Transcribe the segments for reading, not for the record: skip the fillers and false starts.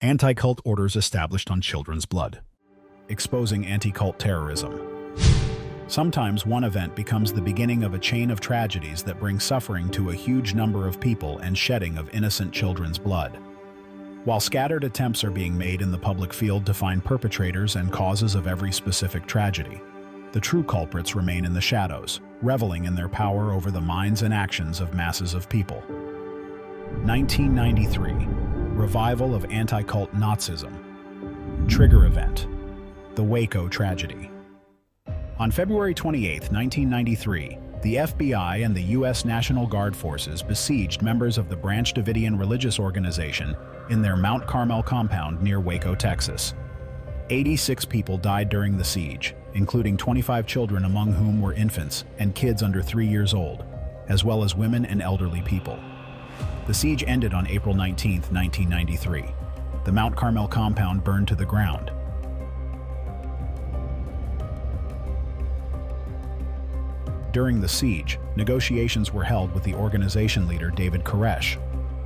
Anti-cult orders established on children's blood. Exposing anti-cult terrorism. Sometimes one event becomes the beginning of a chain of tragedies that bring suffering to a huge number of people and shedding of innocent children's blood. While scattered attempts are being made in the public field to find perpetrators and causes of every specific tragedy, the true culprits remain in the shadows, reveling in their power over the minds and actions of masses of people. 1993. Revival of anti-cult Nazism. Trigger event. The Waco tragedy. On February 28, 1993, the FBI and the U.S. National Guard forces besieged members of the Branch Davidian religious organization in their Mount Carmel compound near Waco, Texas. 86 people died during the siege, including 25 children, among whom were infants and kids under 3 years old, as well as women and elderly people. The siege ended on April 19, 1993. The Mount Carmel compound burned to the ground. During the siege, negotiations were held with the organization leader David Koresh.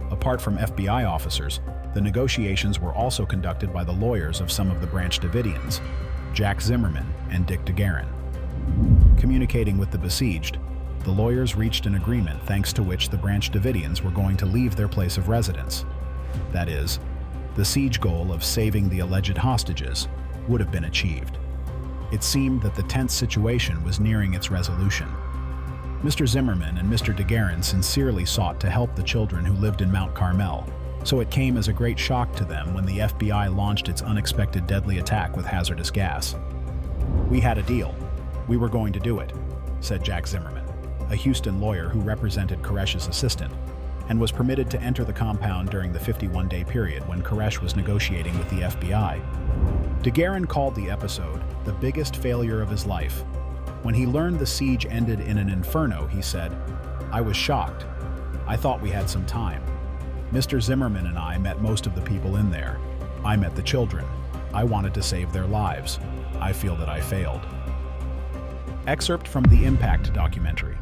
Apart from FBI officers, the negotiations were also conducted by the lawyers of some of the Branch Davidians, Jack Zimmerman and Dick DeGuerin. Communicating with the besieged, the lawyers reached an agreement thanks to which the Branch Davidians were going to leave their place of residence. That is, the siege goal of saving the alleged hostages would have been achieved. It seemed that the tense situation was nearing its resolution. Mr. Zimmerman and Mr. DeGuerin sincerely sought to help the children who lived in Mount Carmel, so it came as a great shock to them when the FBI launched its unexpected deadly attack with hazardous gas. "We had a deal. We were going to do it," said Jack Zimmerman, a Houston lawyer who represented Koresh's assistant, and was permitted to enter the compound during the 51-day period when Koresh was negotiating with the FBI. DeGuerin called the episode the biggest failure of his life. When he learned the siege ended in an inferno, he said, "I was shocked. I thought we had some time. Mr. Zimmerman and I met most of the people in there. I met the children. I wanted to save their lives. I feel that I failed." Excerpt from the Impact documentary.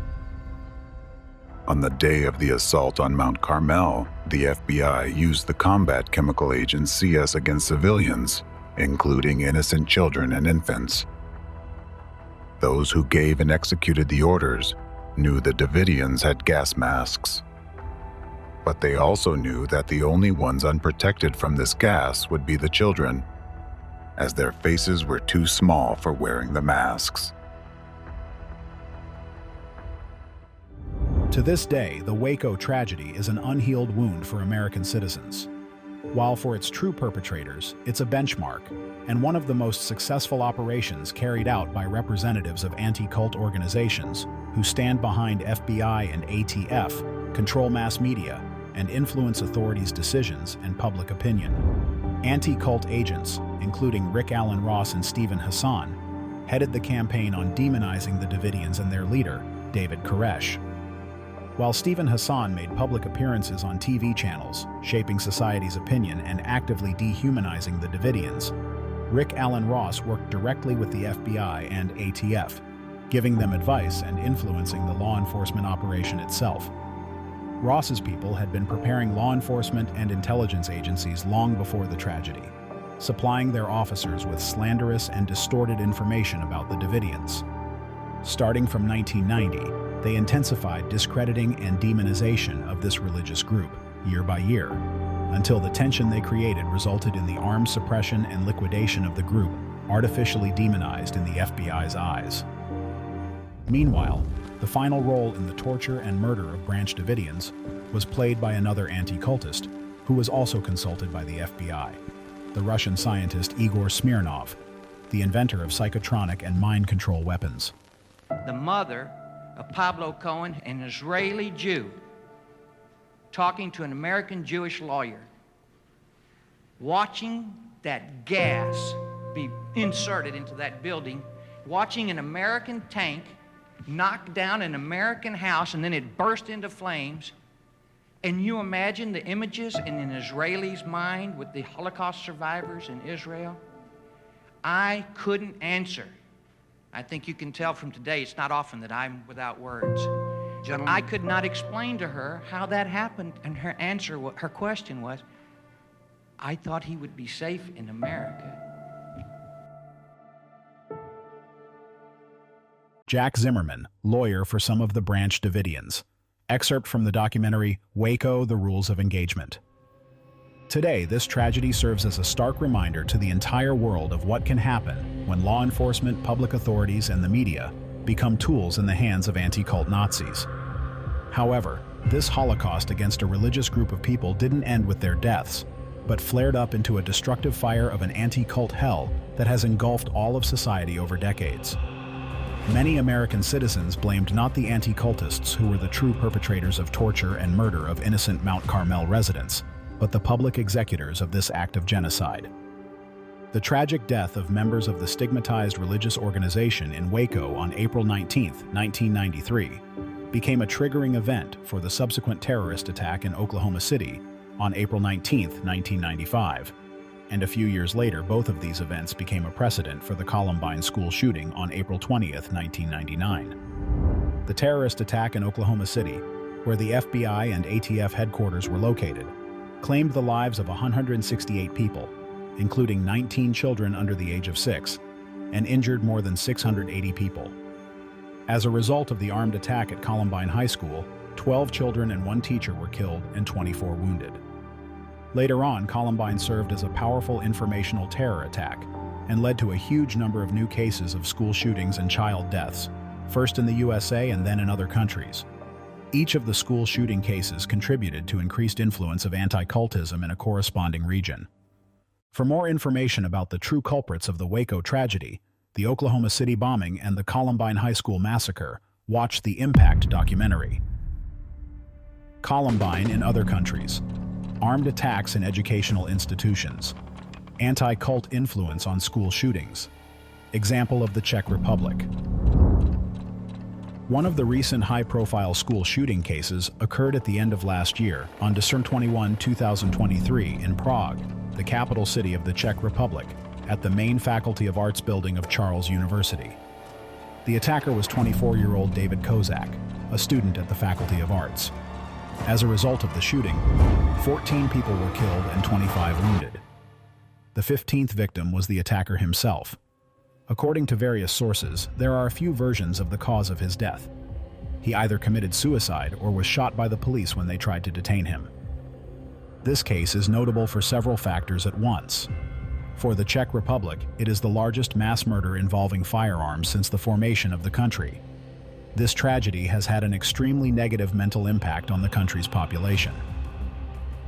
On the day of the assault on Mount Carmel, the FBI used the combat chemical agent CS against civilians, including innocent children and infants. Those who gave and executed the orders knew the Davidians had gas masks. But they also knew that the only ones unprotected from this gas would be the children, as their faces were too small for wearing the masks. To this day, the Waco tragedy is an unhealed wound for American citizens. While for its true perpetrators, it's a benchmark, and one of the most successful operations carried out by representatives of anti-cult organizations who stand behind FBI and ATF, control mass media, and influence authorities' decisions and public opinion. Anti-cult agents, including Rick Allen Ross and Stephen Hassan, headed the campaign on demonizing the Davidians and their leader, David Koresh. While Stephen Hassan made public appearances on TV channels, shaping society's opinion and actively dehumanizing the Davidians, Rick Allen Ross worked directly with the FBI and ATF, giving them advice and influencing the law enforcement operation itself. Ross's people had been preparing law enforcement and intelligence agencies long before the tragedy, supplying their officers with slanderous and distorted information about the Davidians. Starting from 1990, they intensified discrediting and demonization of this religious group, year by year, until the tension they created resulted in the armed suppression and liquidation of the group, artificially demonized in the FBI's eyes. Meanwhile, the final role in the torture and murder of Branch Davidians was played by another anti-cultist, who was also consulted by the FBI, the Russian scientist Igor Smirnov, the inventor of psychotronic and mind control weapons. The mother of Pablo Cohen, an Israeli Jew, talking to an American Jewish lawyer, watching that gas be inserted into that building, watching an American tank knock down an American house and then it burst into flames. And you imagine the images in an Israeli's mind with the Holocaust survivors in Israel? I couldn't answer. I think you can tell from today, it's not often that I'm without words. Gentlemen, I could not explain to her how that happened, and her answer, her question was, I thought he would be safe in America. Jack Zimmerman, lawyer for some of the Branch Davidians. Excerpt from the documentary Waco, The Rules of Engagement. Today, this tragedy serves as a stark reminder to the entire world of what can happen when law enforcement, public authorities, and the media become tools in the hands of anti-cult Nazis. However, this Holocaust against a religious group of people didn't end with their deaths, but flared up into a destructive fire of an anti-cult hell that has engulfed all of society over decades. Many American citizens blamed not the anti-cultists who were the true perpetrators of torture and murder of innocent Mount Carmel residents, but the public executors of this act of genocide. The tragic death of members of the stigmatized religious organization in Waco on April 19, 1993, became a triggering event for the subsequent terrorist attack in Oklahoma City on April 19, 1995. And a few years later, both of these events became a precedent for the Columbine school shooting on April 20, 1999. The terrorist attack in Oklahoma City, where the FBI and ATF headquarters were located, claimed the lives of 168 people, including 19 children under the age of 6, and injured more than 680 people. As a result of the armed attack at Columbine High School, 12 children and 1 teacher were killed and 24 wounded. Later on, Columbine served as a powerful informational terror attack and led to a huge number of new cases of school shootings and child deaths, first in the USA and then in other countries. Each of the school shooting cases contributed to increased influence of anti-cultism in a corresponding region. For more information about the true culprits of the Waco tragedy, the Oklahoma City bombing, and the Columbine High School massacre, watch the Impact documentary. Columbine in other countries. Armed attacks in educational institutions. Anti-cult influence on school shootings. Example of the Czech Republic. One of the recent high-profile school shooting cases occurred at the end of last year on December 21, 2023 in Prague, the capital city of the Czech Republic, at the main Faculty of Arts building of Charles University. The attacker was 24-year-old David Kozak, a student at the Faculty of Arts. As a result of the shooting, 14 people were killed and 25 wounded. The 15th victim was the attacker himself. According to various sources, there are a few versions of the cause of his death. He either committed suicide or was shot by the police when they tried to detain him. This case is notable for several factors at once. For the Czech Republic, it is the largest mass murder involving firearms since the formation of the country. This tragedy has had an extremely negative mental impact on the country's population.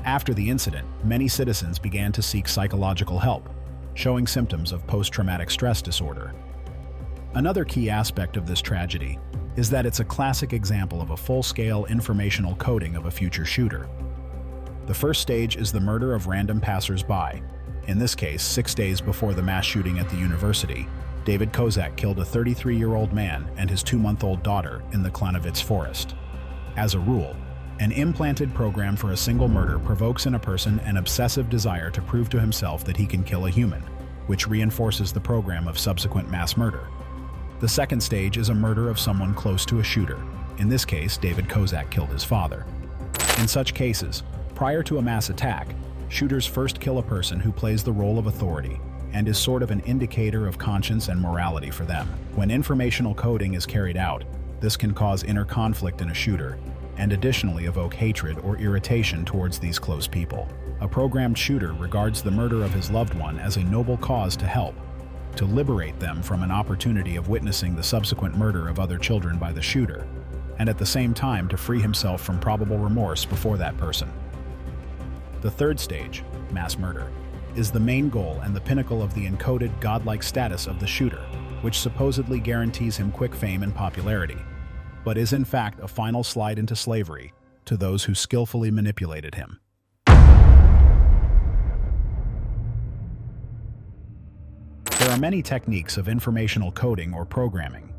After the incident, many citizens began to seek psychological help, showing symptoms of post-traumatic stress disorder. Another key aspect of this tragedy is that it's a classic example of a full-scale informational coding of a future shooter. The first stage is the murder of random passers-by. In this case, 6 days before the mass shooting at the university, David Kozak killed a 33-year-old man and his 2-month-old daughter in the Klanovitz forest. As a rule, an implanted program for a single murder provokes in a person an obsessive desire to prove to himself that he can kill a human, which reinforces the program of subsequent mass murder. The second stage is a murder of someone close to a shooter. In this case, David Kozak killed his father. In such cases, prior to a mass attack, shooters first kill a person who plays the role of authority and is sort of an indicator of conscience and morality for them. When informational coding is carried out, this can cause inner conflict in a shooter and additionally evoke hatred or irritation towards these close people. A programmed shooter regards the murder of his loved one as a noble cause to help, to liberate them from an opportunity of witnessing the subsequent murder of other children by the shooter, and at the same time to free himself from probable remorse before that person. The third stage, mass murder, is the main goal and the pinnacle of the encoded godlike status of the shooter, which supposedly guarantees him quick fame and popularity, but is in fact a final slide into slavery to those who skillfully manipulated him. There are many techniques of informational coding or programming.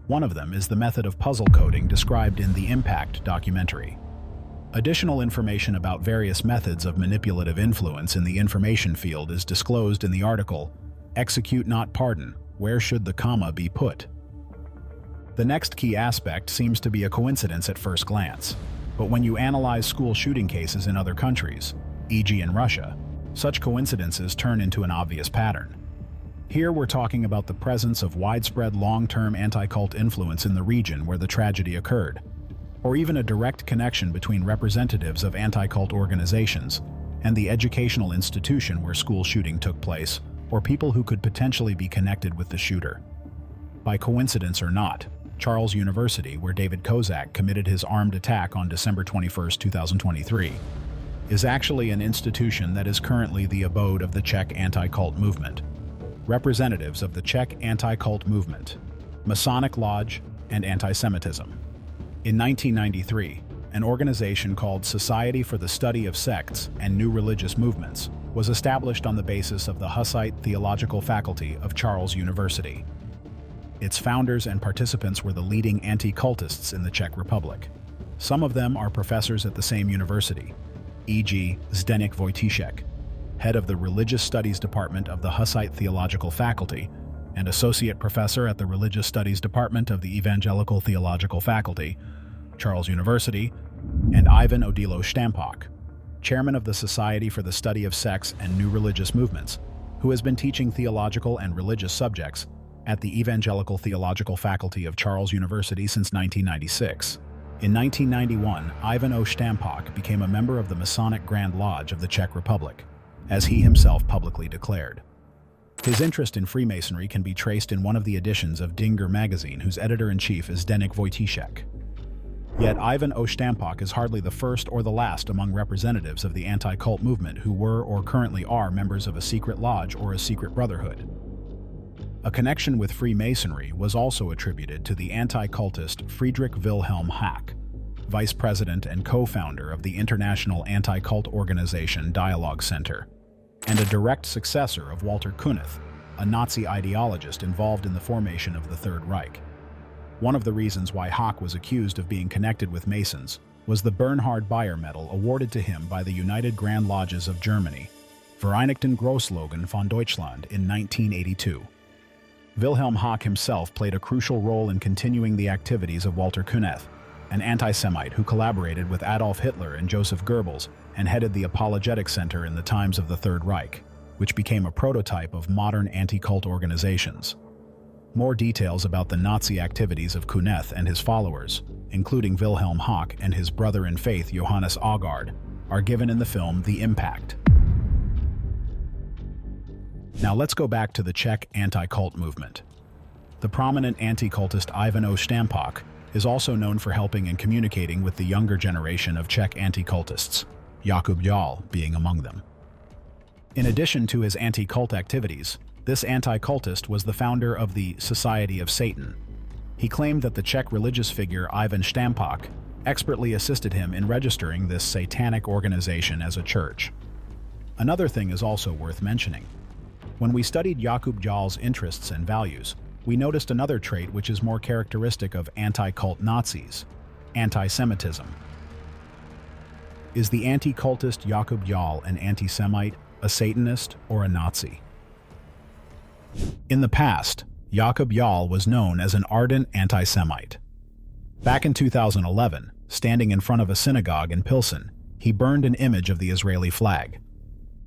One of them is the method of puzzle coding described in the Impact documentary. Additional information about various methods of manipulative influence in the information field is disclosed in the article, Execute Not Pardon, Where Should the Comma Be Put? The next key aspect seems to be a coincidence at first glance, but when you analyze school shooting cases in other countries, e.g. in Russia, such coincidences turn into an obvious pattern. Here we're talking about the presence of widespread long-term anti-cult influence in the region where the tragedy occurred, or even a direct connection between representatives of anti-cult organizations and the educational institution where school shooting took place, or people who could potentially be connected with the shooter. By coincidence or not, Charles University, where David Kozak committed his armed attack on December 21, 2023, is actually an institution that is currently the abode of the Czech anti-cult movement, representatives of the Czech anti-cult movement, Masonic Lodge, and anti-Semitism. In 1993, an organization called Society for the Study of Sects and New Religious Movements was established on the basis of the Hussite Theological Faculty of Charles University. Its founders and participants were the leading anti-cultists in the Czech Republic. Some of them are professors at the same university, e.g. Zdeněk Vojtíšek, head of the Religious Studies Department of the Hussite Theological Faculty, and associate professor at the Religious Studies Department of the Evangelical Theological Faculty, Charles University, and Ivan Odilo Štampak, chairman of the Society for the Study of Sects and New Religious Movements, who has been teaching theological and religious subjects at the Evangelical Theological Faculty of Charles University since 1996. In 1991, Ivan O. Štampak became a member of the Masonic Grand Lodge of the Czech Republic, as he himself publicly declared. His interest in Freemasonry can be traced in one of the editions of Dinger magazine, whose editor-in-chief is Zdeněk Vojtíšek. Yet Ivan O. Štampak is hardly the first or the last among representatives of the anti-cult movement who were or currently are members of a secret lodge or a secret brotherhood. A connection with Freemasonry was also attributed to the anti-cultist Friedrich Wilhelm Hack, vice president and co-founder of the international anti-cult organization Dialogue Center, and a direct successor of Walter Knuth, a Nazi ideologist involved in the formation of the Third Reich. One of the reasons why Hack was accused of being connected with Masons was the Bernhard Bayer Medal awarded to him by the United Grand Lodges of Germany, Vereinigten Großlogen von Deutschland, in 1982. Wilhelm Hack himself played a crucial role in continuing the activities of Walter Knuth, an anti-Semite who collaborated with Adolf Hitler and Joseph Goebbels and headed the Apologetic Center in the times of the Third Reich, which became a prototype of modern anti-cult organizations. More details about the Nazi activities of Knuth and his followers, including Wilhelm Hack and his brother in faith Johannes Aagaard, are given in the film The Impact. Now let's go back to the Czech anti-cult movement. The prominent anti-cultist Ivan O. Štampak is also known for helping and communicating with the younger generation of Czech anti-cultists, Jakub Jal being among them. In addition to his anti-cult activities, this anti-cultist was the founder of the Society of Satan. He claimed that the Czech religious figure Ivan Štampak expertly assisted him in registering this satanic organization as a church. Another thing is also worth mentioning. When we studied Jakub Jal's interests and values, we noticed another trait which is more characteristic of anti-cult Nazis: anti-Semitism. Is the anti-cultist Jakub Jal an anti-Semite, a Satanist, or a Nazi? In the past, Jakub Jal was known as an ardent anti-Semite. Back in 2011, standing in front of a synagogue in Pilsen, he burned an image of the Israeli flag.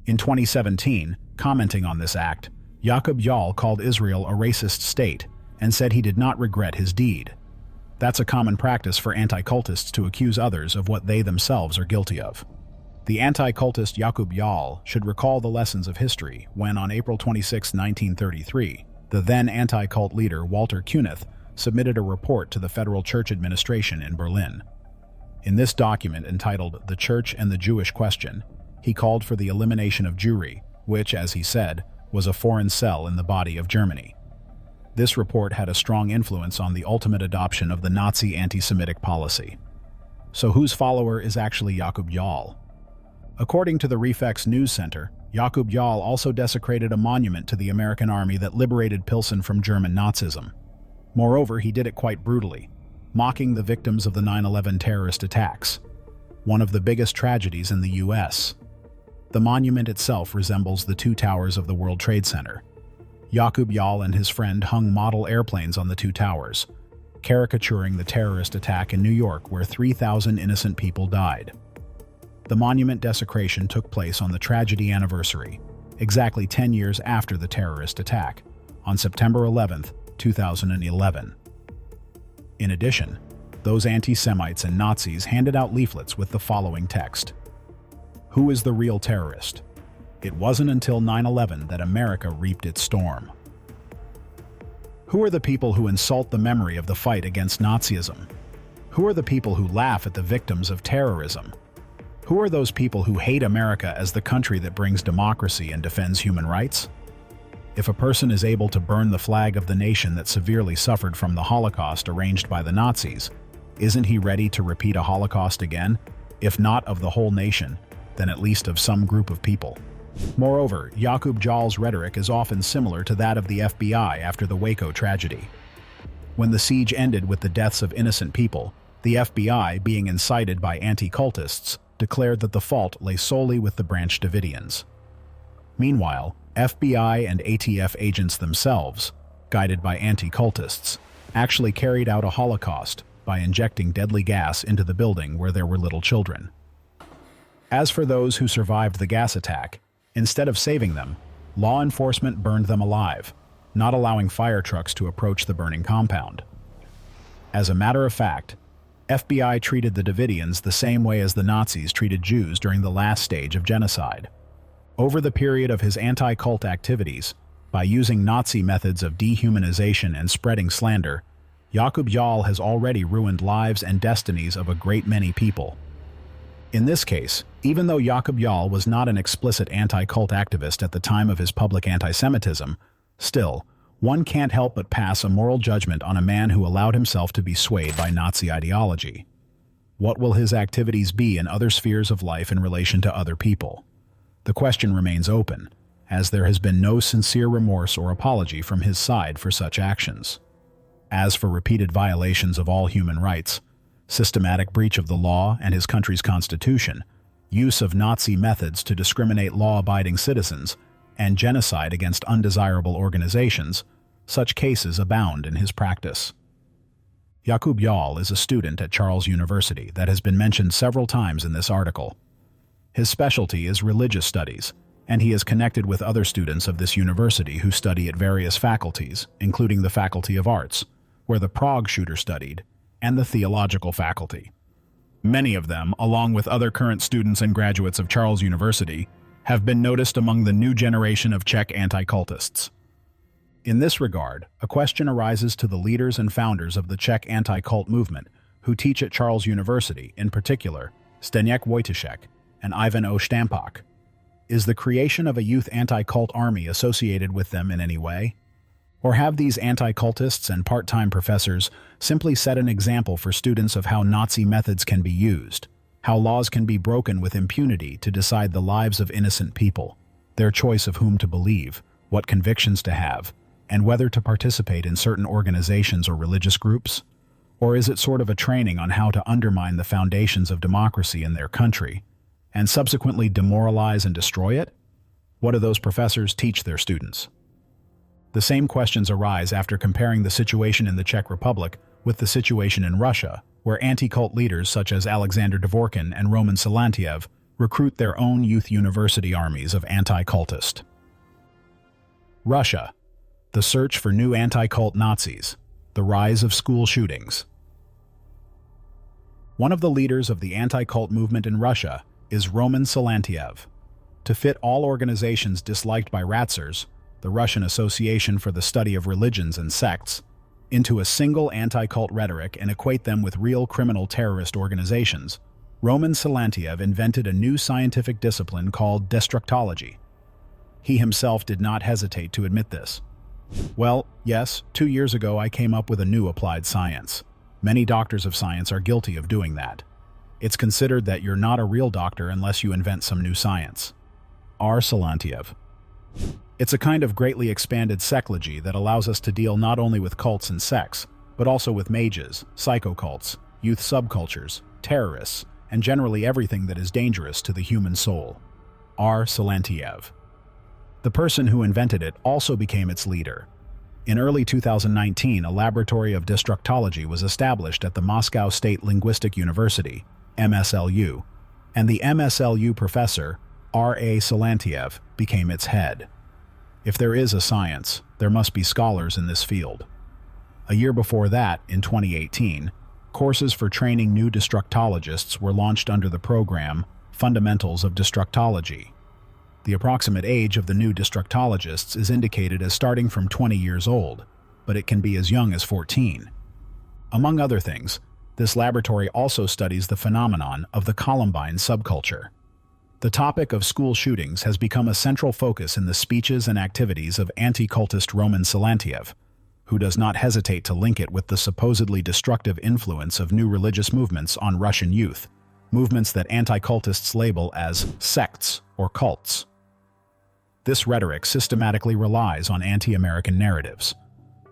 In 2017, commenting on this act, Jakub Jal called Israel a racist state and said he did not regret his deed. That's a common practice for anti-cultists to accuse others of what they themselves are guilty of. The anti-cultist Jakub Jal should recall the lessons of history when, on April 26, 1933, the then anti-cult leader Walter Knuth submitted a report to the Federal Church Administration in Berlin. In this document, entitled The Church and the Jewish Question, he called for the elimination of Jewry, which, as he said, was a foreign cell in the body of Germany. This report had a strong influence on the ultimate adoption of the Nazi anti-Semitic policy. So whose follower is actually Jakub Jal? According to the Refex News Center, Jakub Jal also desecrated a monument to the American army that liberated Pilsen from German Nazism. Moreover, he did it quite brutally, mocking the victims of the 9/11 terrorist attacks, one of the biggest tragedies in the U.S. The monument itself resembles the two towers of the World Trade Center. Jakub Jal and his friend hung model airplanes on the two towers, caricaturing the terrorist attack in New York where 3,000 innocent people died. The monument desecration took place on the tragedy anniversary, exactly 10 years after the terrorist attack, on September 11, 2011. In addition, those anti-Semites and Nazis handed out leaflets with the following text: "Who is the real terrorist? It wasn't until 9/11 that America reaped its storm." Who are the people who insult the memory of the fight against Nazism? Who are the people who laugh at the victims of terrorism? Who are those people who hate America as the country that brings democracy and defends human rights? If a person is able to burn the flag of the nation that severely suffered from the Holocaust arranged by the Nazis, isn't he ready to repeat a Holocaust again? If not of the whole nation, then at least of some group of people. Moreover, Jakub Jall's rhetoric is often similar to that of the FBI after the Waco tragedy. When the siege ended with the deaths of innocent people, the FBI, being incited by anti-cultists, declared that the fault lay solely with the Branch Davidians. Meanwhile, FBI and ATF agents themselves, guided by anti-cultists, actually carried out a Holocaust by injecting deadly gas into the building where there were little children. As for those who survived the gas attack, instead of saving them, law enforcement burned them alive, not allowing fire trucks to approach the burning compound. As a matter of fact, FBI treated the Davidians the same way as the Nazis treated Jews during the last stage of genocide. Over the period of his anti-cult activities, by using Nazi methods of dehumanization and spreading slander, Jakub Jall has already ruined lives and destinies of a great many people. In this case, even though Jakub Jall was not an explicit anti-cult activist at the time of his public anti-Semitism, still, one can't help but pass a moral judgment on a man who allowed himself to be swayed by Nazi ideology. What will his activities be in other spheres of life in relation to other people? The question remains open, as there has been no sincere remorse or apology from his side for such actions. As for repeated violations of all human rights, systematic breach of the law and his country's constitution, use of Nazi methods to discriminate law-abiding citizens, and genocide against undesirable organizations, such cases abound in his practice. Jakub Jall is a student at Charles University that has been mentioned several times in this article. His specialty is religious studies, and he is connected with other students of this university who study at various faculties, including the Faculty of Arts, where the Prague shooter studied, and the theological faculty. Many of them, along with other current students and graduates of Charles University, have been noticed among the new generation of Czech anti-cultists. In this regard, a question arises to the leaders and founders of the Czech anti-cult movement who teach at Charles University, in particular, Zdeněk Wojtyszek and Ivan O. Štampak. Is the creation of a youth anti-cult army associated with them in any way? Or have these anti-cultists and part-time professors simply set an example for students of how Nazi methods can be used, how laws can be broken with impunity to decide the lives of innocent people, their choice of whom to believe, what convictions to have, and whether to participate in certain organizations or religious groups? Or is it sort of a training on how to undermine the foundations of democracy in their country, and subsequently demoralize and destroy it? What do those professors teach their students? The same questions arise after comparing the situation in the Czech Republic with the situation in Russia, where anti-cult leaders such as Alexander Dvorkin and Roman Silantiev recruit their own youth university armies of anti-cultists. Russia, the search for new anti-cult Nazis, the rise of school shootings. One of the leaders of the anti-cult movement in Russia is Roman Silantiev. To fit all organizations disliked by Ratzers, the Russian Association for the Study of Religions and Sects, into a single anti-cult rhetoric and equate them with real criminal terrorist organizations, Roman Silantiev invented a new scientific discipline called destructology. He himself did not hesitate to admit this. Well, yes, 2 years ago I came up with a new applied science. Many doctors of science are guilty of doing that. It's considered that you're not a real doctor unless you invent some new science. R. Silantiev. It's a kind of greatly expanded sexology that allows us to deal not only with cults and sects, but also with mages, psychocults, youth subcultures, terrorists, and generally everything that is dangerous to the human soul. R. Silantiev. The person who invented it also became its leader. In early 2019, a laboratory of destructology was established at the Moscow State Linguistic University, MSLU, and the MSLU professor, R.A. Silantiev, became its head. If there is a science, there must be scholars in this field. A year before that, in 2018, courses for training new destructologists were launched under the program Fundamentals of Destructology. The approximate age of the new destructologists is indicated as starting from 20 years old, but it can be as young as 14. Among other things, this laboratory also studies the phenomenon of the Columbine subculture. The topic of school shootings has become a central focus in the speeches and activities of anti-cultist Roman Silantiev, who does not hesitate to link it with the supposedly destructive influence of new religious movements on Russian youth, movements that anti-cultists label as sects or cults. This rhetoric systematically relies on anti-American narratives,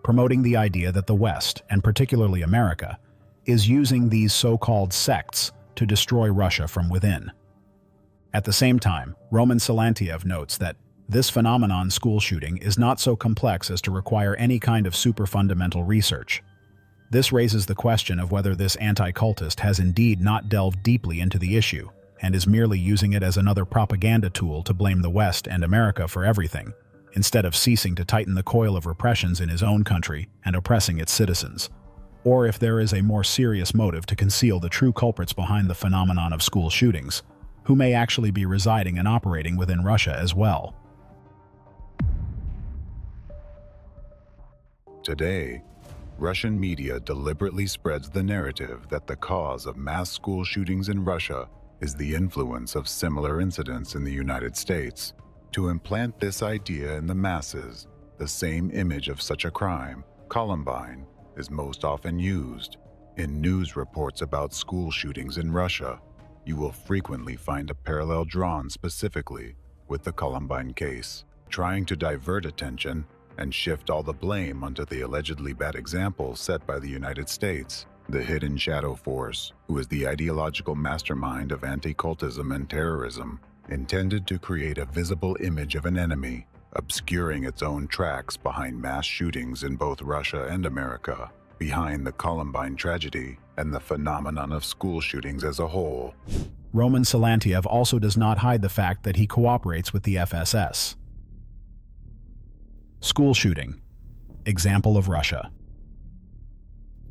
promoting the idea that the West, and particularly America, is using these so-called sects to destroy Russia from within. At the same time, Roman Silantiev notes that this phenomenon, school shooting, is not so complex as to require any kind of super-fundamental research. This raises the question of whether this anti-cultist has indeed not delved deeply into the issue and is merely using it as another propaganda tool to blame the West and America for everything, instead of ceasing to tighten the coil of repressions in his own country and oppressing its citizens. Or if there is a more serious motive to conceal the true culprits behind the phenomenon of school shootings, who may actually be residing and operating within Russia as well. Today, Russian media deliberately spreads the narrative that the cause of mass school shootings in Russia is the influence of similar incidents in the United States. To implant this idea in the masses, the same image of such a crime, Columbine, is most often used. In news reports about school shootings in Russia, you will frequently find a parallel drawn specifically with the Columbine case, trying to divert attention and shift all the blame onto the allegedly bad example set by the United States, the hidden shadow force, who is the ideological mastermind of anti-cultism and terrorism, intended to create a visible image of an enemy, obscuring its own tracks behind mass shootings in both Russia and America, behind the Columbine tragedy and the phenomenon of school shootings as a whole. Roman Silantiev also does not hide the fact that he cooperates with the FSS. School shooting. Example of Russia.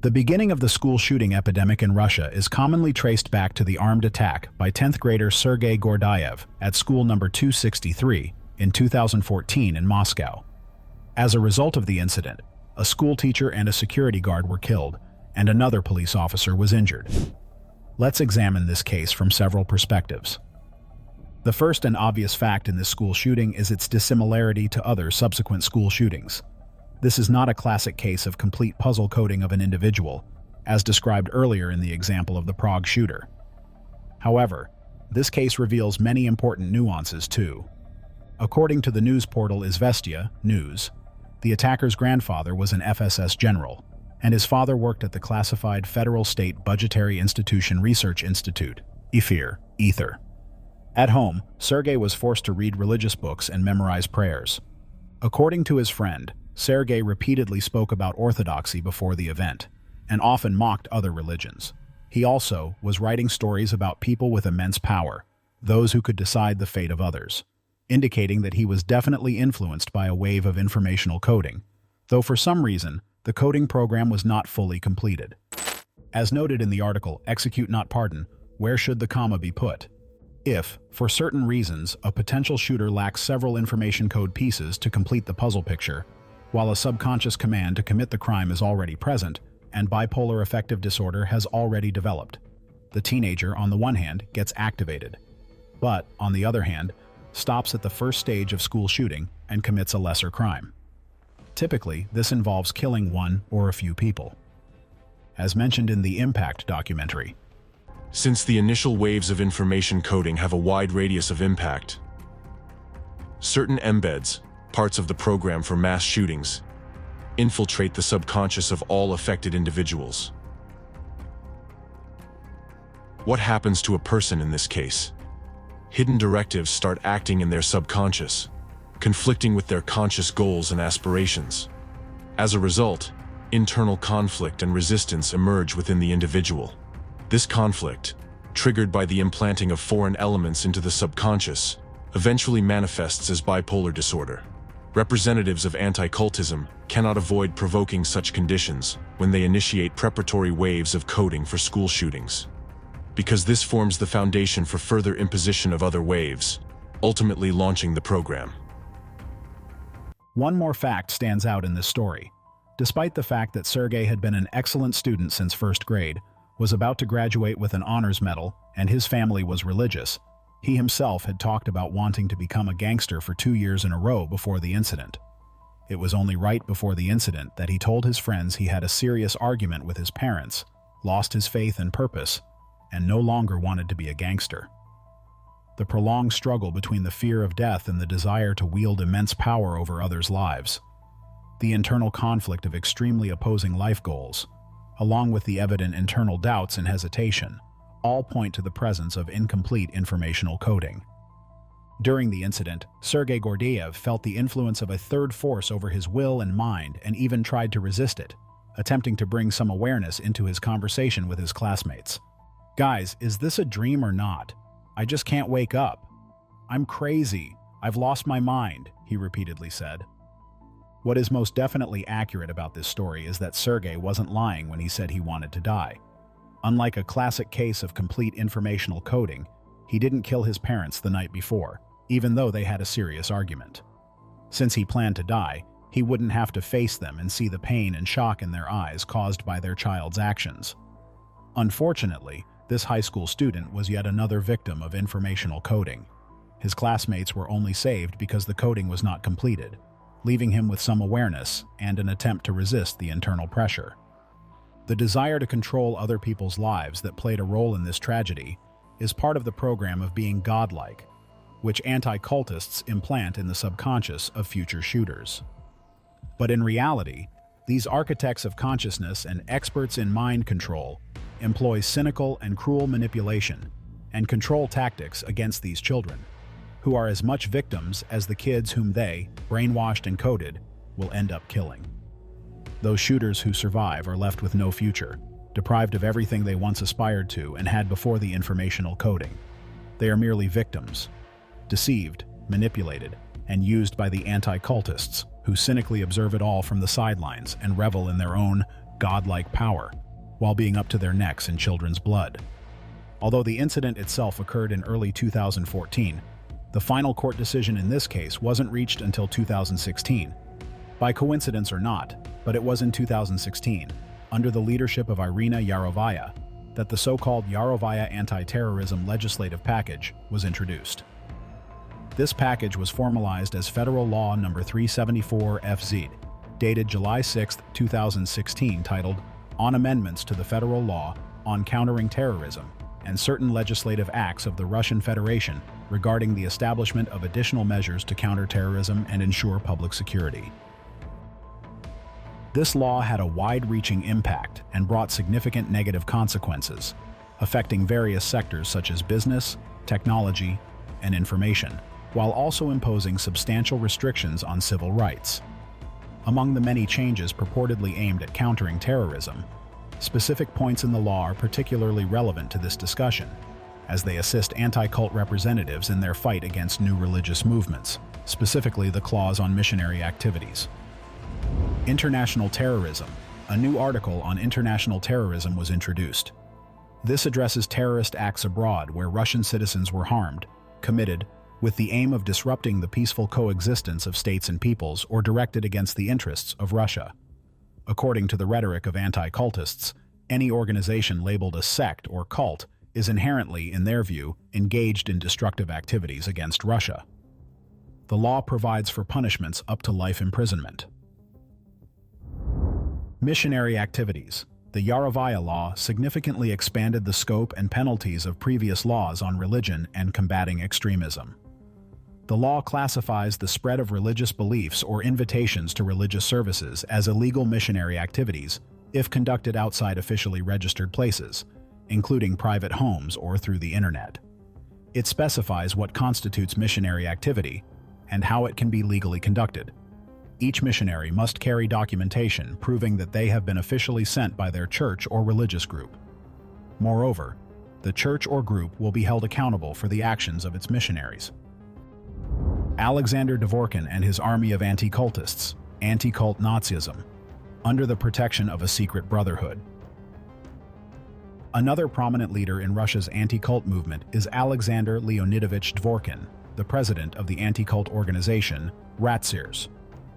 The beginning of the school shooting epidemic in Russia is commonly traced back to the armed attack by 10th grader Sergei Gordayev at school number 263 in 2014 in Moscow. As a result of the incident, a school teacher and a security guard were killed, and another police officer was injured. Let's examine this case from several perspectives. The first and obvious fact in this school shooting is its dissimilarity to other subsequent school shootings. This is not a classic case of complete puzzle coding of an individual, as described earlier in the example of the Prague shooter. However, this case reveals many important nuances too. According to the news portal Izvestia News, the attacker's grandfather was an FSS general, and his father worked at the classified Federal State Budgetary Institution Research Institute, Ether. At home, Sergei was forced to read religious books and memorize prayers. According to his friend, Sergei repeatedly spoke about orthodoxy before the event, and often mocked other religions. He also was writing stories about people with immense power, those who could decide the fate of others, indicating that he was definitely influenced by a wave of informational coding, though for some reason, the coding program was not fully completed. As noted in the article, Execute Not Pardon, where should the comma be put? If, for certain reasons, a potential shooter lacks several information code pieces to complete the puzzle picture, while a subconscious command to commit the crime is already present, and bipolar affective disorder has already developed, the teenager, on the one hand, gets activated, but, on the other hand, stops at the first stage of school shooting and commits a lesser crime. Typically, this involves killing one or a few people. As mentioned in the Impact documentary, since the initial waves of information coding have a wide radius of impact, certain embeds, parts of the program for mass shootings, infiltrate the subconscious of all affected individuals. What happens to a person in this case? Hidden directives start acting in their subconscious, conflicting with their conscious goals and aspirations. As a result, internal conflict and resistance emerge within the individual. This conflict, triggered by the implanting of foreign elements into the subconscious, eventually manifests as bipolar disorder. Representatives of anti-cultism cannot avoid provoking such conditions when they initiate preparatory waves of coding for school shootings, because this forms the foundation for further imposition of other waves, ultimately launching the program. One more fact stands out in this story. Despite the fact that Sergei had been an excellent student since first grade, was about to graduate with an honors medal, and his family was religious, he himself had talked about wanting to become a gangster for 2 years in a row before the incident. It was only right before the incident that he told his friends he had a serious argument with his parents, lost his faith and purpose, and no longer wanted to be a gangster. The prolonged struggle between the fear of death and the desire to wield immense power over others' lives. The internal conflict of extremely opposing life goals, along with the evident internal doubts and hesitation, all point to the presence of incomplete informational coding. During the incident, Sergei Gordeev felt the influence of a third force over his will and mind and even tried to resist it, attempting to bring some awareness into his conversation with his classmates. "Guys, is this a dream or not? I just can't wake up. I'm crazy. I've lost my mind," he repeatedly said. What is most definitely accurate about this story is that Sergei wasn't lying when he said he wanted to die. Unlike a classic case of complete informational coding, he didn't kill his parents the night before, even though they had a serious argument. Since he planned to die, he wouldn't have to face them and see the pain and shock in their eyes caused by their child's actions. Unfortunately, this high school student was yet another victim of informational coding. His classmates were only saved because the coding was not completed, leaving him with some awareness and an attempt to resist the internal pressure. The desire to control other people's lives that played a role in this tragedy is part of the program of being godlike, which anti-cultists implant in the subconscious of future shooters. But in reality, these architects of consciousness and experts in mind control employ cynical and cruel manipulation and control tactics against these children, who are as much victims as the kids whom they, brainwashed and coded, will end up killing. Those shooters who survive are left with no future, deprived of everything they once aspired to and had before the informational coding. They are merely victims, deceived, manipulated, and used by the anti-cultists, who cynically observe it all from the sidelines and revel in their own godlike power, while being up to their necks in children's blood. Although the incident itself occurred in early 2014, the final court decision in this case wasn't reached until 2016. By coincidence or not, but it was in 2016, under the leadership of Irina Yarovaya, that the so-called Yarovaya Anti-Terrorism Legislative Package was introduced. This package was formalized as Federal Law No. 374 FZ, dated July 6, 2016, titled On Amendments to the Federal Law on Countering Terrorism and Certain Legislative Acts of the Russian Federation regarding the establishment of additional measures to counter terrorism and ensure public security. This law had a wide-reaching impact and brought significant negative consequences, affecting various sectors such as business, technology, and information, while also imposing substantial restrictions on civil rights. Among the many changes purportedly aimed at countering terrorism, specific points in the law are particularly relevant to this discussion, as they assist anti-cult representatives in their fight against new religious movements, specifically the clause on missionary activities. International terrorism. A new article on international terrorism was introduced. This addresses terrorist acts abroad where Russian citizens were harmed, committed, with the aim of disrupting the peaceful coexistence of states and peoples or directed against the interests of Russia. According to the rhetoric of anti-cultists, any organization labeled a sect or cult is inherently, in their view, engaged in destructive activities against Russia. The law provides for punishments up to life imprisonment. Missionary activities. The Yarovaya law significantly expanded the scope and penalties of previous laws on religion and combating extremism. The law classifies the spread of religious beliefs or invitations to religious services as illegal missionary activities if conducted outside officially registered places, including private homes or through the internet. It specifies what constitutes missionary activity and how it can be legally conducted. Each missionary must carry documentation proving that they have been officially sent by their church or religious group. Moreover, the church or group will be held accountable for the actions of its missionaries. Alexander Dvorkin and his army of anti-cultists, Anticult Nazism, under the protection of a secret brotherhood. Another prominent leader in Russia's anti-cult movement is Alexander Leonidovich Dvorkin, the president of the Anticult Organization, Ratzirs.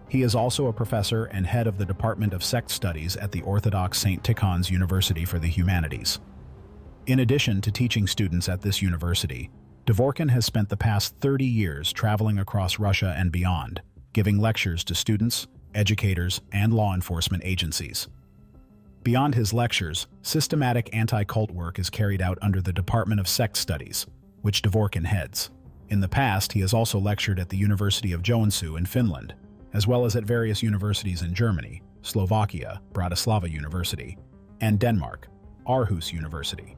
He is also a professor and head of the Department of Sect Studies at the Orthodox St. Tikhon's University for the Humanities. In addition to teaching students at this university, Dvorkin has spent the past 30 years traveling across Russia and beyond, giving lectures to students, educators, and law enforcement agencies. Beyond his lectures, systematic anti-cult work is carried out under the Department of Sect Studies, which Dvorkin heads. In the past, he has also lectured at the University of Joensuu in Finland, as well as at various universities in Germany, Slovakia, Bratislava University, and Denmark, Aarhus University.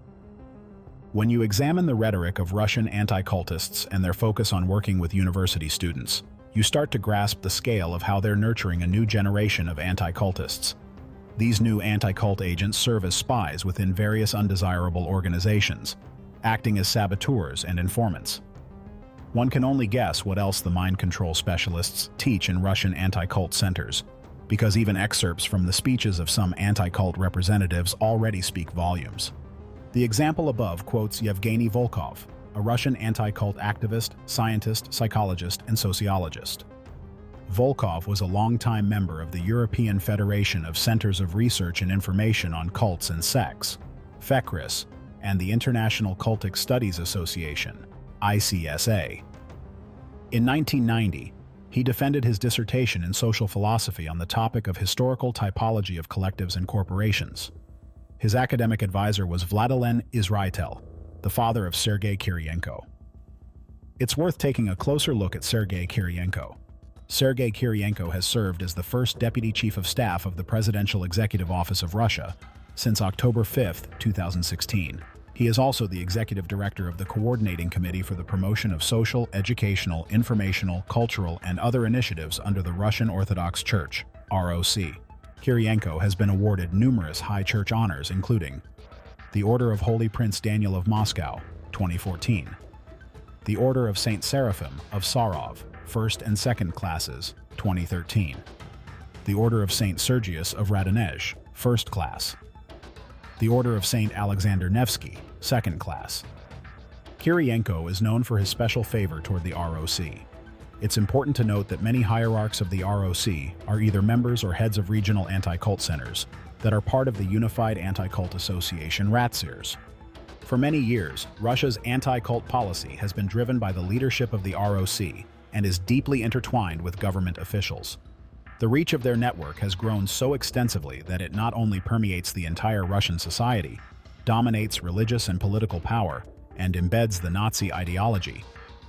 When you examine the rhetoric of Russian anti-cultists and their focus on working with university students, you start to grasp the scale of how they're nurturing a new generation of anti-cultists. These new anti-cult agents serve as spies within various undesirable organizations, acting as saboteurs and informants. One can only guess what else the mind control specialists teach in Russian anti-cult centers, because even excerpts from the speeches of some anti-cult representatives already speak volumes. The example above quotes Yevgeny Volkov, a Russian anti-cult activist, scientist, psychologist, and sociologist. Volkov was a longtime member of the European Federation of Centers of Research and Information on Cults and Sects, FECRIS, and the International Cultic Studies Association, ICSA. In 1990, he defended his dissertation in social philosophy on the topic of historical typology of collectives and corporations. His academic advisor was Vladilen Izraitel, the father of Sergei Kiriyenko. It's worth taking a closer look at Sergei Kiriyenko. Sergei Kiriyenko has served as the first Deputy Chief of Staff of the Presidential Executive Office of Russia since October 5, 2016. He is also the Executive Director of the Coordinating Committee for the Promotion of Social, Educational, Informational, Cultural, and Other Initiatives under the Russian Orthodox Church, ROC. Kiriyenko has been awarded numerous high church honors including the Order of Holy Prince Daniel of Moscow, 2014, the Order of Saint Seraphim of Sarov, 1st and 2nd classes, 2013, the Order of Saint Sergius of Radonej, 1st class, the Order of Saint Alexander Nevsky, 2nd class. Kiriyenko is known for his special favor toward the ROC. It's important to note that many hierarchs of the ROC are either members or heads of regional anti-cult centers that are part of the Unified Anti-Cult Association Ratzirs. For many years, Russia's anti-cult policy has been driven by the leadership of the ROC and is deeply intertwined with government officials. The reach of their network has grown so extensively that it not only permeates the entire Russian society, dominates religious and political power, and embeds the Nazi ideology,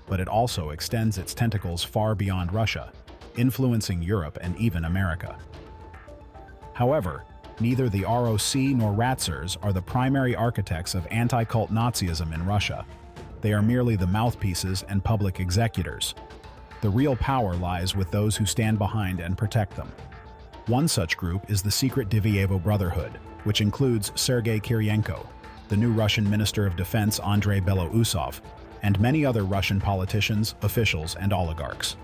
but it also extends its tentacles far beyond Russia, influencing Europe and even America. However, neither the ROC nor Ratzirs are the primary architects of anti-cult Nazism in Russia. They are merely the mouthpieces and public executors. The real power lies with those who stand behind and protect them. One such group is the secret Devo Brotherhood, which includes Sergei Kiriyenko, the new Russian Minister of Defense Andrei Belousov, and many other Russian politicians, officials, and oligarchs.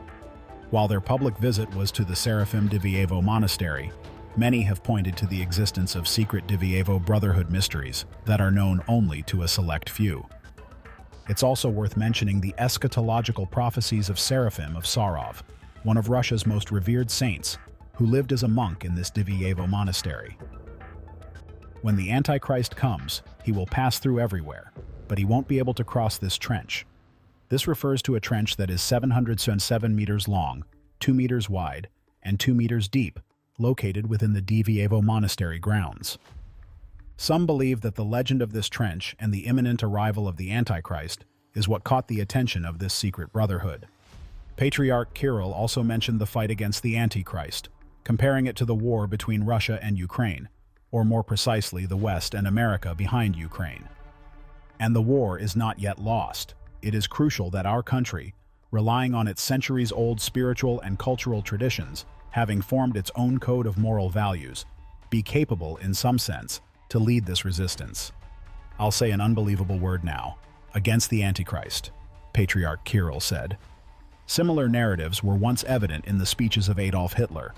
While their public visit was to the Seraphim Devo Monastery, many have pointed to the existence of secret Devo Brotherhood mysteries that are known only to a select few. It's also worth mentioning the eschatological prophecies of Seraphim of Sarov, one of Russia's most revered saints, who lived as a monk in this Devo monastery. When the Antichrist comes, he will pass through everywhere, but he won't be able to cross this trench. This refers to a trench that is 707 meters long, 2 meters wide, and 2 meters deep, located within the Devo monastery grounds. Some believe that the legend of this trench and the imminent arrival of the Antichrist is what caught the attention of this secret brotherhood. Patriarch Kirill also mentioned the fight against the Antichrist, comparing it to the war between Russia and Ukraine, or more precisely the West and America behind Ukraine. And the war is not yet lost. It is crucial that our country, relying on its centuries-old spiritual and cultural traditions, having formed its own code of moral values, be capable, in some sense, to lead this resistance. I'll say an unbelievable word now, against the Antichrist, Patriarch Kirill said. Similar narratives were once evident in the speeches of Adolf Hitler.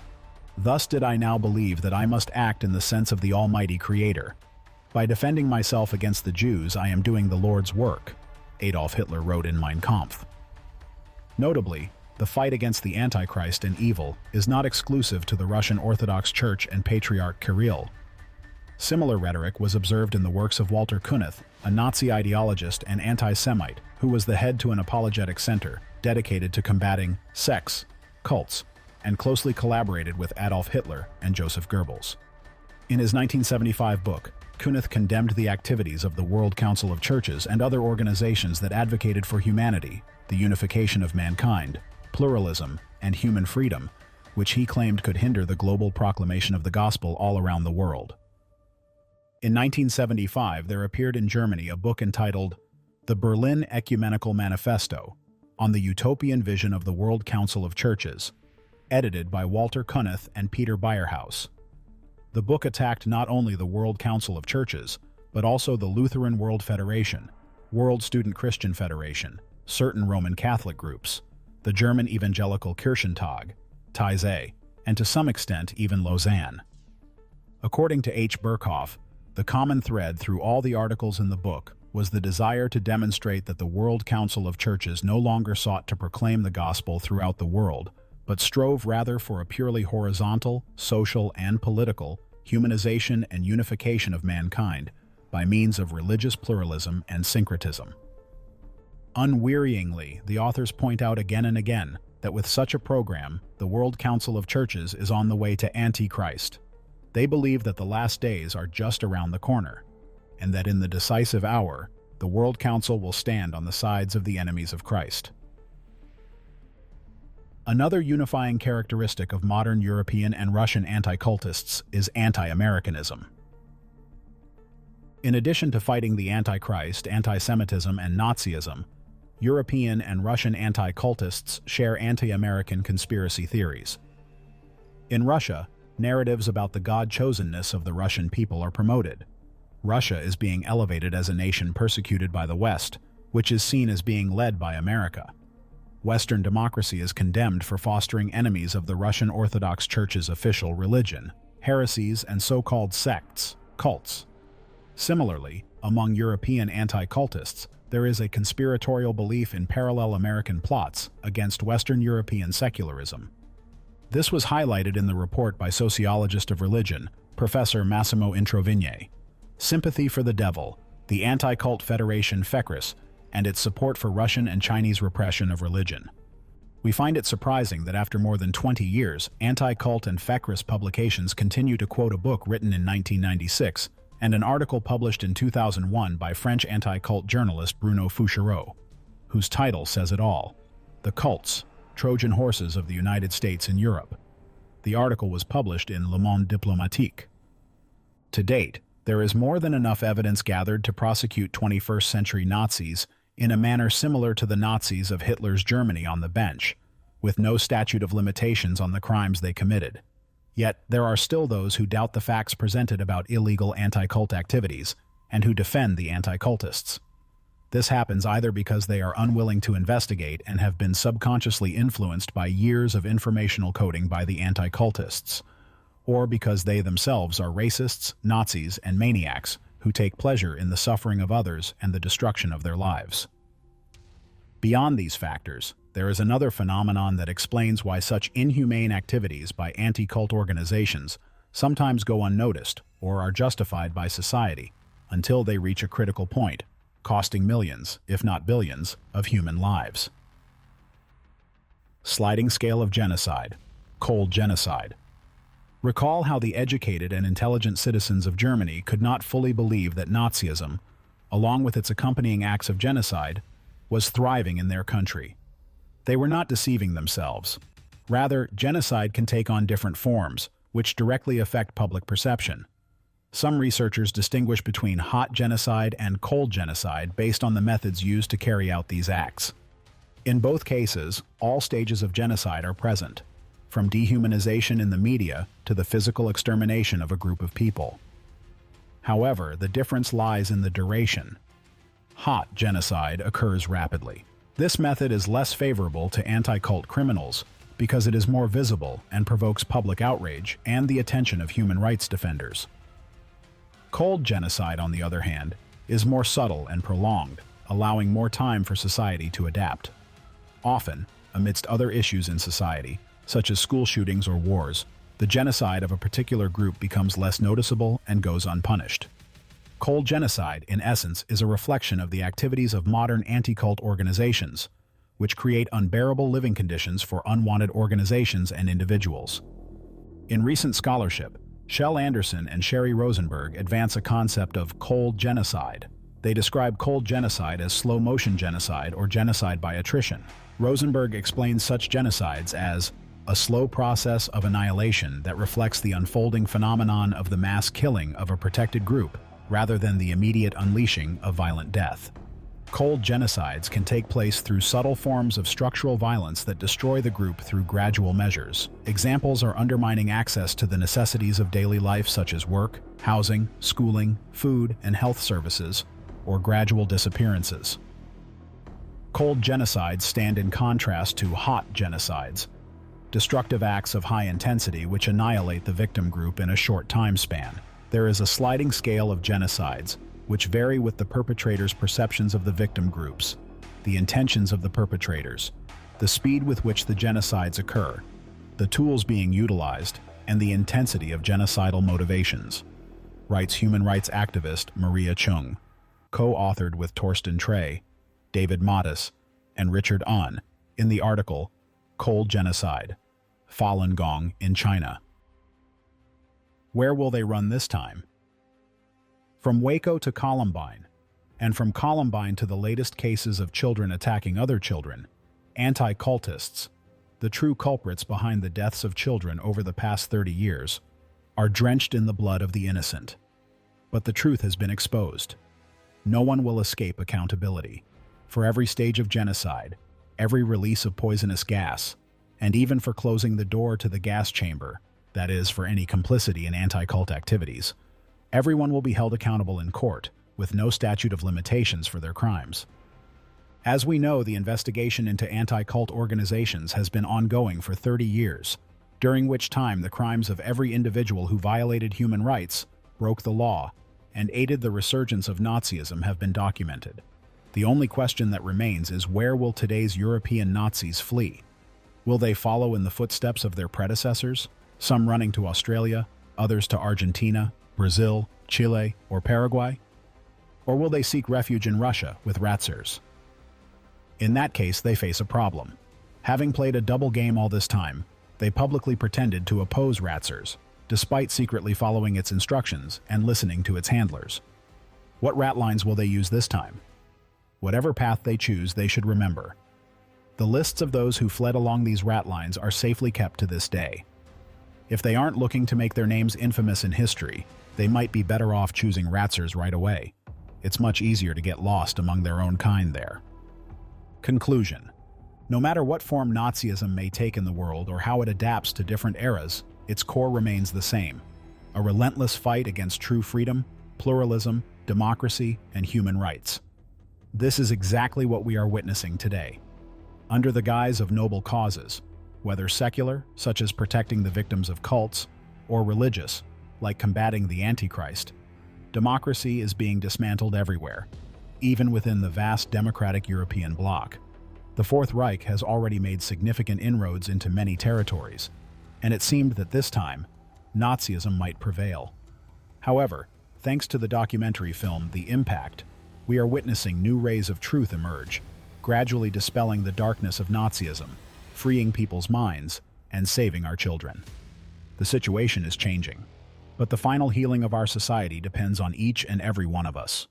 Thus did I now believe that I must act in the sense of the Almighty Creator. By defending myself against the Jews, I am doing the Lord's work, Adolf Hitler wrote in Mein Kampf. Notably, the fight against the Antichrist and evil is not exclusive to the Russian Orthodox Church and Patriarch Kirill. Similar rhetoric was observed in the works of Walter Kunneth, a Nazi ideologist and anti-Semite who was the head to an apologetic center dedicated to combating sects, cults, and closely collaborated with Adolf Hitler and Joseph Goebbels. In his 1975 book, Kunneth condemned the activities of the World Council of Churches and other organizations that advocated for humanity, the unification of mankind, pluralism, and human freedom, which he claimed could hinder the global proclamation of the gospel all around the world. In 1975, there appeared in Germany a book entitled The Berlin Ecumenical Manifesto on the Utopian Vision of the World Council of Churches, edited by Walter Kunneth and Peter Beyerhaus. The book attacked not only the World Council of Churches, but also the Lutheran World Federation, World Student Christian Federation, certain Roman Catholic groups, the German Evangelical Kirchentag, Taizé, and to some extent even Lausanne. According to H. Burkhoff, the common thread through all the articles in the book was the desire to demonstrate that the World Council of Churches no longer sought to proclaim the gospel throughout the world, but strove rather for a purely horizontal, social, and political humanization and unification of mankind by means of religious pluralism and syncretism. Unwearyingly, the authors point out again and again that with such a program, the World Council of Churches is on the way to Antichrist. They believe that the last days are just around the corner, and that in the decisive hour, the World Council will stand on the sides of the enemies of Christ. Another unifying characteristic of modern European and Russian anti-cultists is anti-Americanism. In addition to fighting the Antichrist, anti-Semitism, and Nazism, European and Russian anti-cultists share anti-American conspiracy theories. In Russia, narratives about the God-chosenness of the Russian people are promoted. Russia is being elevated as a nation persecuted by the West, which is seen as being led by America. Western democracy is condemned for fostering enemies of the Russian Orthodox Church's official religion, heresies, and so-called sects, cults. Similarly, among European anti-cultists, there is a conspiratorial belief in parallel American plots against Western European secularism. This was highlighted in the report by sociologist of religion, Professor Massimo Introvigne, Sympathy for the Devil, the Anti-Cult Federation FECRIS, and its support for Russian and Chinese repression of religion. We find it surprising that after more than 20 years, Anti-Cult and FECRIS publications continue to quote a book written in 1996 and an article published in 2001 by French anti-cult journalist Bruno Fouchereau, whose title says it all: The Cults, Trojan Horses of the United States and Europe. The article was published in Le Monde Diplomatique. To date, there is more than enough evidence gathered to prosecute 21st century Nazis in a manner similar to the Nazis of Hitler's Germany on the bench, with no statute of limitations on the crimes they committed. Yet, there are still those who doubt the facts presented about illegal anti-cult activities and who defend the anti-cultists. This happens either because they are unwilling to investigate and have been subconsciously influenced by years of informational coding by the anti-cultists, or because they themselves are racists, Nazis, and maniacs who take pleasure in the suffering of others and the destruction of their lives. Beyond these factors, there is another phenomenon that explains why such inhumane activities by anti-cult organizations sometimes go unnoticed or are justified by society until they reach a critical point, costing millions, if not billions, of human lives. Sliding scale of genocide, cold genocide. Recall how the educated and intelligent citizens of Germany could not fully believe that Nazism, along with its accompanying acts of genocide, was thriving in their country. They were not deceiving themselves. Rather, genocide can take on different forms, which directly affect public perception. Some researchers distinguish between hot genocide and cold genocide based on the methods used to carry out these acts. In both cases, all stages of genocide are present, from dehumanization in the media to the physical extermination of a group of people. However, the difference lies in the duration. Hot genocide occurs rapidly. This method is less favorable to anti-cult criminals because it is more visible and provokes public outrage and the attention of human rights defenders. Cold genocide, on the other hand, is more subtle and prolonged, allowing more time for society to adapt. Often, amidst other issues in society, such as school shootings or wars, the genocide of a particular group becomes less noticeable and goes unpunished. Cold genocide, in essence, is a reflection of the activities of modern anti-cult organizations, which create unbearable living conditions for unwanted organizations and individuals. In recent scholarship, Shel Anderson and Sherry Rosenberg advance a concept of cold genocide. They describe cold genocide as slow-motion genocide or genocide by attrition. Rosenberg explains such genocides as a slow process of annihilation that reflects the unfolding phenomenon of the mass killing of a protected group, rather than the immediate unleashing of violent death. Cold genocides can take place through subtle forms of structural violence that destroy the group through gradual measures. Examples are undermining access to the necessities of daily life such as work, housing, schooling, food, and health services, or gradual disappearances. Cold genocides stand in contrast to hot genocides, destructive acts of high intensity which annihilate the victim group in a short time span. There is a sliding scale of genocides, which vary with the perpetrator's perceptions of the victim groups, the intentions of the perpetrators, the speed with which the genocides occur, the tools being utilized, and the intensity of genocidal motivations, writes human rights activist Maria Chung, co-authored with Torsten Trey, David Mattis, and Richard An, in the article Cold Genocide, Falun Gong in China. Where will they run this time? From Waco to Columbine, and from Columbine to the latest cases of children attacking other children, anti-cultists, the true culprits behind the deaths of children over the past 30 years, are drenched in the blood of the innocent. But the truth has been exposed. No one will escape accountability. For every stage of genocide, every release of poisonous gas, and even for closing the door to the gas chamber, that is, for any complicity in anti-cult activities, everyone will be held accountable in court, with no statute of limitations for their crimes. As we know, the investigation into anti-cult organizations has been ongoing for 30 years, during which time the crimes of every individual who violated human rights, broke the law, and aided the resurgence of Nazism have been documented. The only question that remains is, where will today's European Nazis flee? Will they follow in the footsteps of their predecessors, some running to Australia, others to Argentina, Brazil, Chile, or Paraguay? Or will they seek refuge in Russia with Ratzers? In that case, they face a problem. Having played a double game all this time, they publicly pretended to oppose Ratzers, despite secretly following its instructions and listening to its handlers. What rat lines will they use this time? Whatever path they choose, they should remember. The lists of those who fled along these rat lines are safely kept to this day. If they aren't looking to make their names infamous in history, they might be better off choosing Ratzers right away. It's much easier to get lost among their own kind there. Conclusion. No matter what form Nazism may take in the world or how it adapts to different eras, its core remains the same: a relentless fight against true freedom, pluralism, democracy, and human rights. This is exactly what we are witnessing today. Under the guise of noble causes, whether secular, such as protecting the victims of cults, or religious, like combating the Antichrist, democracy is being dismantled everywhere, even within the vast democratic European bloc. The Fourth Reich has already made significant inroads into many territories, and it seemed that this time, Nazism might prevail. However, thanks to the documentary film The Impact, we are witnessing new rays of truth emerge, gradually dispelling the darkness of Nazism, freeing people's minds, and saving our children. The situation is changing, but the final healing of our society depends on each and every one of us.